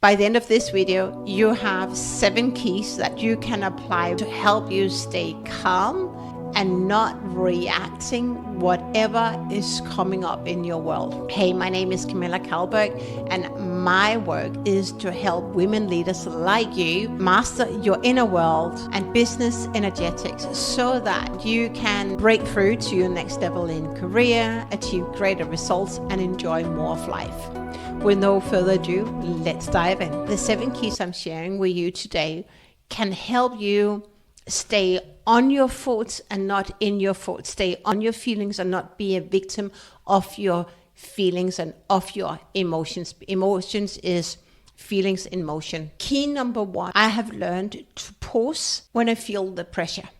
By the end of this video, you have 7 keys that you can apply to help you stay calm and not reacting whatever is coming up in your world. Hey, my name is Camilla Calberg, and my work is to help women leaders like you master your inner world and business energetics so that you can break through to your next level in career, achieve greater results, and enjoy more of life. With no further ado, let's dive in. The 7 keys I'm sharing with you today can help you stay on your thoughts and not in your thoughts. Stay on your feelings and not be a victim of your feelings and of your emotions. Emotions is feelings in motion. Key number 1, I have learned to pause when I feel the pressure.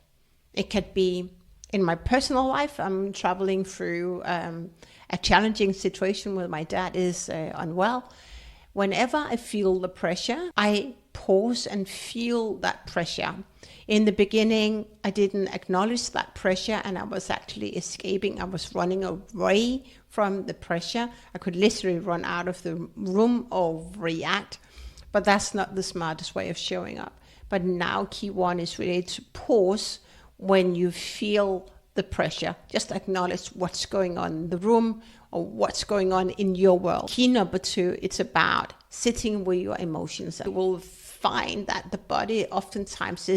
It could be in my personal life. I'm traveling through a challenging situation where my dad is unwell. Whenever I feel the pressure, I pause and feel that pressure. In the beginning, I didn't acknowledge that pressure and I was actually escaping. I was running away from the pressure. I could literally run out of the room or react, but that's not the smartest way of showing up. But now key 1 is really to pause when you feel the pressure. Just acknowledge what's going on in the room or what's going on in your world. Key number 2, it's about sitting with your emotions. You will find that the body oftentimes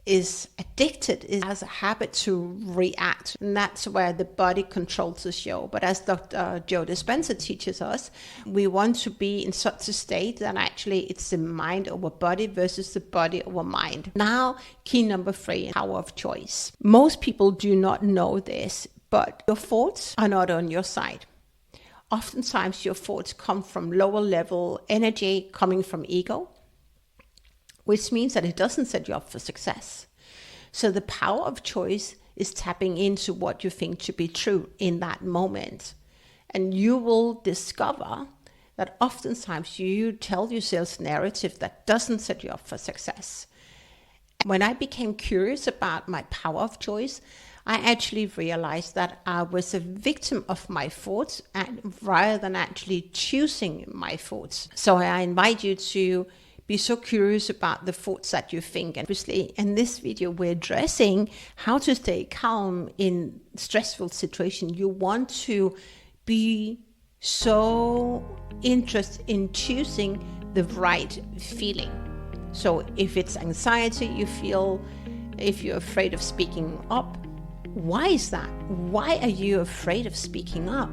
is addicted, it has a habit to react, and that's where the body controls the show. But as Dr. Joe Dispenza teaches us, we want to be in such a state that actually it's the mind over body versus the body over mind. Now, key number 3, power of choice. Most people do not know this, but your thoughts are not on your side. Oftentimes your thoughts come from lower level energy coming from ego, which means that it doesn't set you up for success. So the power of choice is tapping into what you think to be true in that moment. And you will discover that oftentimes you tell yourself a narrative that doesn't set you up for success. When I became curious about my power of choice, I actually realized that I was a victim of my thoughts rather than actually choosing my thoughts. So I invite you to be so curious about the thoughts that you think. And obviously, in this video, we're addressing how to stay calm in stressful situations. You want to be so interested in choosing the right feeling. So if it's anxiety you feel, if you're afraid of speaking up, why is that? Why are you afraid of speaking up?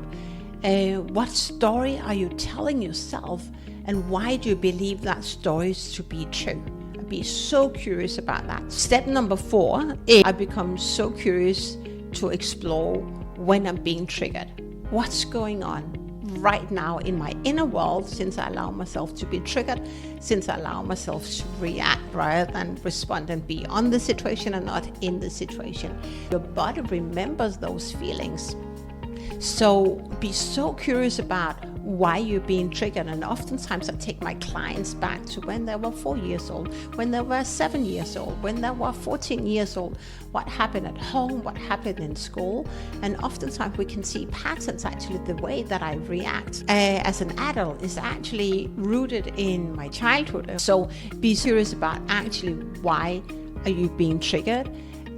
What story are you telling yourself? And why do you believe that story is to be true? I'd be so curious about that. Step number 4 is I become so curious to explore when I'm being triggered. What's going on right now in my inner world since I allow myself to be triggered, since I allow myself to react rather than respond and be on the situation and not in the situation. Your body remembers those feelings. So be so curious about why you're being triggered. And oftentimes I take my clients back to when they were 4 years old, when they were 7 years old, when they were 14 years old, what happened at home, what happened in school. And oftentimes we can see patterns. Actually, the way that I react as an adult is actually rooted in my childhood. So be serious about actually why are you being triggered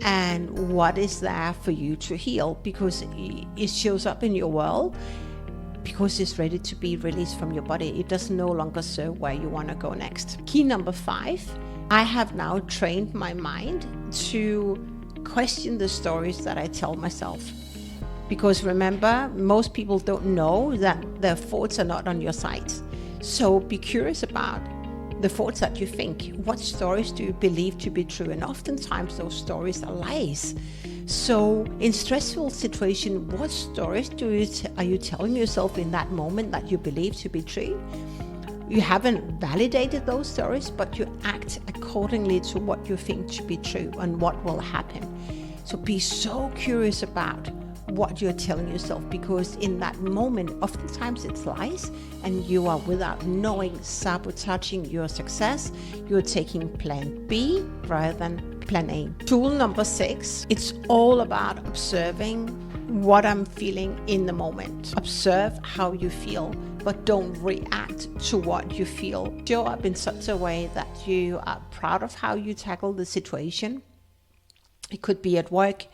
and what is there for you to heal, because it shows up in your world because it's ready to be released from your body. It does no longer serve where you want to go next. Key number 5, I have now trained my mind to question the stories that I tell myself. Because remember, most people don't know that their thoughts are not on your side. So be curious about the thoughts that you think. What stories do you believe to be true? And oftentimes those stories are lies. So in stressful situations, what stories are you telling yourself in that moment that you believe to be true? You haven't validated those stories, but you act accordingly to what you think to be true and what will happen. So be so curious about what you're telling yourself, because in that moment, oftentimes it's lies, and you are, without knowing, sabotaging your success. You're taking plan B rather than plan A. Tool number 6, it's all about observing what I'm feeling in the moment. Observe how you feel. but don't react to what you feel. Show up in such a way that you are proud of how you tackle the situation. It could be at work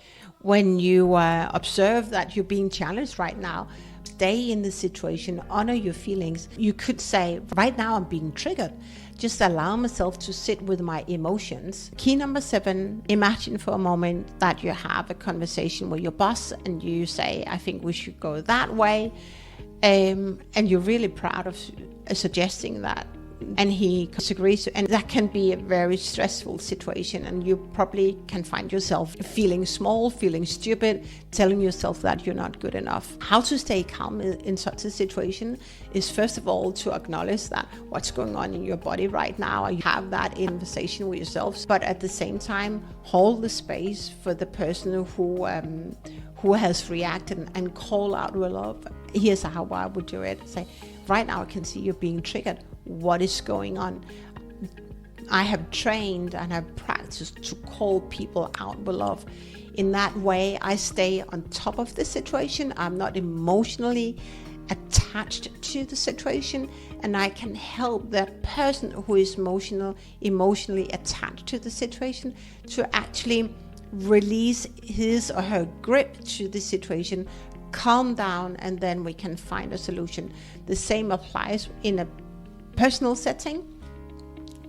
when you observe that you're being challenged right now. Stay in the situation, honor your feelings. You could say, right now I'm being triggered. Just allow myself to sit with my emotions. Key number 7, imagine for a moment that you have a conversation with your boss and you say, I think we should go that way. And you're really proud of suggesting that. And he disagrees, and that can be a very stressful situation, and you probably can find yourself feeling small, feeling stupid, telling yourself that you're not good enough. How to stay calm in such a situation is, first of all, to acknowledge that what's going on in your body right now. You have that conversation with yourself, but at the same time hold the space for the person who has reacted and call out with love. Here's how I would do it. Say, right now I can see you're being triggered. What is going on? I have trained and have practiced to call people out with love. In that way, I stay on top of the situation. I'm not emotionally attached to the situation, and I can help that person who is emotionally attached to the situation to actually release his or her grip to the situation, calm down, and then we can find a solution. The same applies in a personal setting.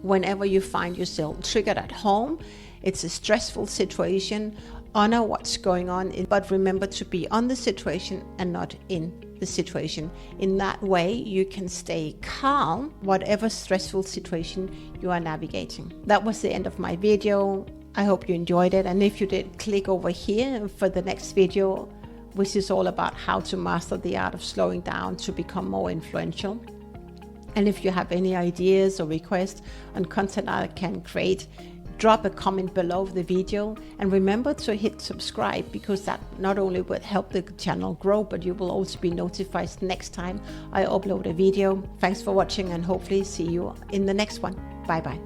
Whenever you find yourself triggered at home, it's a stressful situation, honor what's going on, but remember to be on the situation and not in the situation. In that way, you can stay calm, whatever stressful situation you are navigating. That was the end of my video. I hope you enjoyed it. And if you did, click over here for the next video, which is all about how to master the art of slowing down to become more influential. And if you have any ideas or requests on content I can create, drop a comment below the video, and remember to hit subscribe, because that not only will help the channel grow, but you will also be notified next time I upload a video. Thanks for watching, and hopefully see you in the next one. Bye bye.